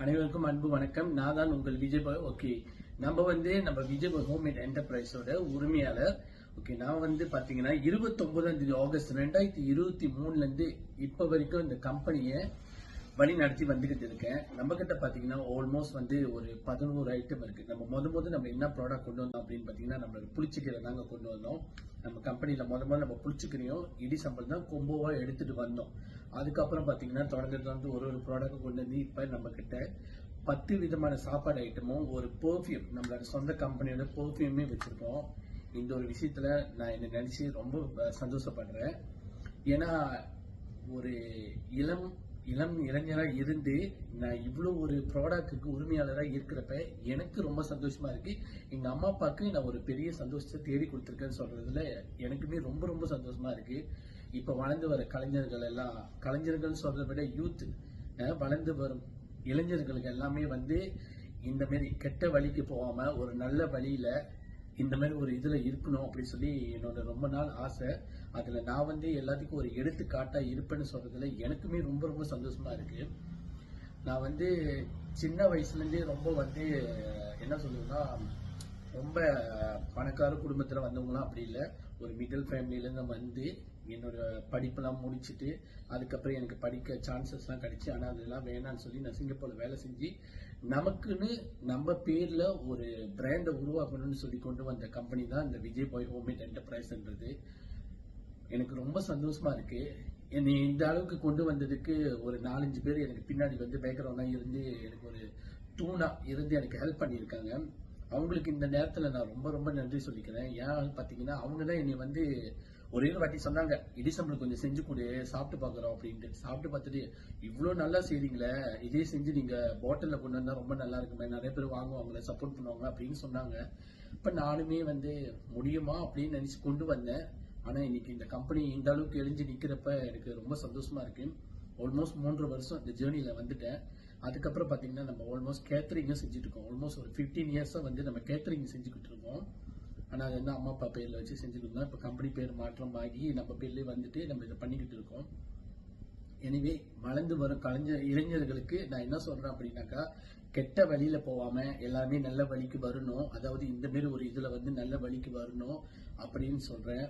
அனைவருக்கும் அன்பு வணக்கம். நான் தான் உங்கள் விஜய் பாய். ஓகே, நம்ம விஜய் பாய் ஹோம்மேட் என்டர்பிரைஸோட உரிமையாளர். ஓகே, நான் பாத்தீங்கன்னா 29 ஆகஸ்ட் 2023 இருந்து இப்ப வரைக்கும் இந்த கம்பெனியை வழி நடத்தி வந்துகிட்டு இருக்கேன். நம்ம கிட்ட பாத்தீங்கன்னா ஆல்மோஸ்ட் ஒரு 11 ஐட்டம் இருக்கு. நம்ம என்ன ப்ராடக்ட் கொண்டு வந்தோம் அப்படின்னு பாத்தீங்கன்னா நம்மளோட புளிச்சக்கீரை தாங்க கொண்டு வந்தோம். நம்ம கம்பெனில நம்ம புளிச்சக்கீரையும் இடி சம்பல் தான் கொம்போவா எடுத்துட்டு வந்தோம். அதுக்கப்புறம் பாத்தீங்கன்னா தொடர்ந்து ஒரு ப்ராடக்ட் கொண்டு வந்து இப்ப நம்ம கிட்ட 10 விதமான சாப்பாடு ஐட்டமும் ஒரு பெர்ஃப்யூம், நம்மளோட சொந்த கம்பெனியோட பெர்ஃப்யூமே வச்சிருக்கோம். இந்த ஒரு விஷயத்துல நான் என்ன நினைச்சு ரொம்ப சந்தோஷப்படுறேன். ஏன்னா ஒரு இளம் இளைஞரா இருந்து நான் இவ்வளவு ஒரு ப்ராடக்ட்டுக்கு உரிமையாளரா இருக்கிறப்ப எனக்கு ரொம்ப சந்தோஷமா இருக்கு. எங்க அம்மா அப்பாவுக்கு நான் ஒரு பெரிய சந்தோஷத்தை தேடி கொடுத்துருக்கேன்னு சொல்றதுல எனக்குமே ரொம்ப ரொம்ப சந்தோஷமா இருக்கு. இப்ப வளர்ந்து வர கலைஞர்கள் சொல்றதை விட யூத், வளர்ந்து வரும் இளைஞர்களுக்கு எல்லாமே இந்த மாதிரி கெட்ட வழிக்கு போகாம ஒரு நல்ல வழியில இந்த மாதிரி ஒரு இதுல இருக்கணும் அப்படின்னு சொல்லி என்னோட ரொம்ப நாள் ஆசை. அதுல நான் எல்லாத்துக்கும் ஒரு எடுத்துக்காட்டா இருப்பேன்னு சொல்றதுல எனக்குமே ரொம்ப ரொம்ப சந்தோஷமா இருக்கு. நான் சின்ன வயசுல இருந்தே ரொம்ப என்ன சொல்லுவேன்னா, ரொம்ப பணக்கார குடும்பத்துல வந்தவங்களாம் அப்படி இல்லை. ஒரு மிடில் ஃபேமிலியில இருந்து என்னோட படிப்பெல்லாம் முடிச்சுட்டு அதுக்கப்புறம் எனக்கு படிக்க சான்சஸ் எல்லாம் கிடைச்சு, ஆனா அதெல்லாம் வேணான்னு சொல்லி நான் சிங்கப்பூர்ல வேலை செஞ்சு நமக்குன்னு நம்ம பேர்ல ஒரு பிராண்டை உருவாக்கணும்னு சொல்லி கொண்டு வந்த கம்பெனி தான் இந்த விஜய் பாய் ஹோம்மேட் என்டர்பிரைஸ்ன்றது. எனக்கு ரொம்ப சந்தோஷமா இருக்கு. என்னை இந்த அளவுக்கு கொண்டு வந்ததுக்கு ஒரு 4-5 பேர் எனக்கு பின்னாடி பேக்ரவுண்டா இருந்து எனக்கு ஒரு தூணா இருந்து எனக்கு ஹெல்ப் பண்ணியிருக்காங்க. அவங்களுக்கு இந்த நேரத்துல நான் ரொம்ப ரொம்ப நன்றி சொல்லிக்கிறேன். ஏன் பாத்தீங்கன்னா அவங்க தான் என்னை ஒரே ஒரு வாட்டி சொன்னாங்க, இடிசம்பளம் கொஞ்சம் செஞ்சு கொடு, சாப்பிட்டு பாக்குறோம் அப்படின்ட்டு. சாப்பிட்டு பார்த்துட்டு இவ்வளவு நல்லா செய்றீங்களே, இதே செஞ்சு நீங்க பாட்டில்ல கொண்டு வந்தா ரொம்ப நல்லா இருக்குமே, நிறைய பேர் வாங்குவாங்களே, சப்போர்ட் பண்ணுவாங்க அப்படின்னு சொன்னாங்க. இப்ப நானுமே முடியுமா அப்படின்னு நினைச்சு கொண்டு வந்தேன். ஆனா இன்னைக்கு இந்த கம்பெனி இந்த அளவுக்கு எழுஞ்சு நிக்கிறப்ப எனக்கு ரொம்ப சந்தோஷமா இருக்கு. ஆல்மோஸ்ட் 3 வருஷம் இந்த ஜேர்னில வந்துட்டேன். அதுக்கப்புறம் பாத்தீங்கன்னா நம்ம ஆல்மோஸ்ட் கேட்டரிங்கும் செஞ்சுட்டு இருக்கோம். ஆல்மோஸ்ட் ஒரு 15 இயர்ஸா நம்ம கேட்டரிங் செஞ்சுக்கிட்டு இருக்கோம். ஆனா அது அம்மா அப்பா பேர்ல வச்சு செஞ்சுக்கிட்டு இருந்தோம். இப்ப கம்பெனி பேர் மாற்றம் ஆகி நம்ம பேர்லயே நம்ம இதை பண்ணிக்கிட்டு இருக்கோம். எனவே வளர்ந்து வரும் இளைஞர்களுக்கு நான் என்ன சொல்றேன் அப்படின்னாக்கா, கெட்ட வழியில போகாம எல்லாருமே நல்ல வழிக்கு வரணும். அதாவது இந்த மாதிரி ஒரு இதுல நல்ல வழிக்கு வரணும் அப்படின்னு சொல்றேன்.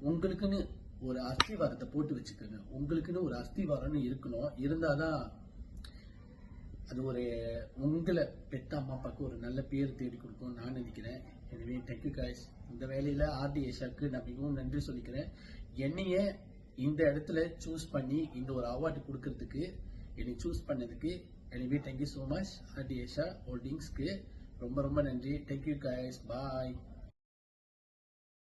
உங்களுக்குன்னு ஒரு அஸ்திவாரத்தை போட்டு வச்சுக்கோங்க. உங்களுக்குன்னு ஒரு அஸ்திவாரம்னு இருக்கணும். இருந்தாதான் அது உங்களை பெத்த அம்மா அப்பாவுக்கு ஒரு நல்ல பேர் தேடி கொடுக்கும் நான் நினைக்கிறேன். எனவே தேங்க்யூ காய்ஸ். இந்த வேலையில ஆர்டி ஏஷாக்கு நான் மிகவும் நன்றி சொல்லிக்கிறேன். என்னைய இந்த இடத்துல சூஸ் பண்ணி இந்த ஒரு அவார்டு கொடுக்கறதுக்கு, என்னை சூஸ் பண்ணதுக்கு எனவே தேங்க்யூ ஸோ மச் ஆர்டி ஏஷா ஹோல்டிங்ஸ்க்கு ரொம்ப ரொம்ப நன்றி. Thank you guys. பாய்.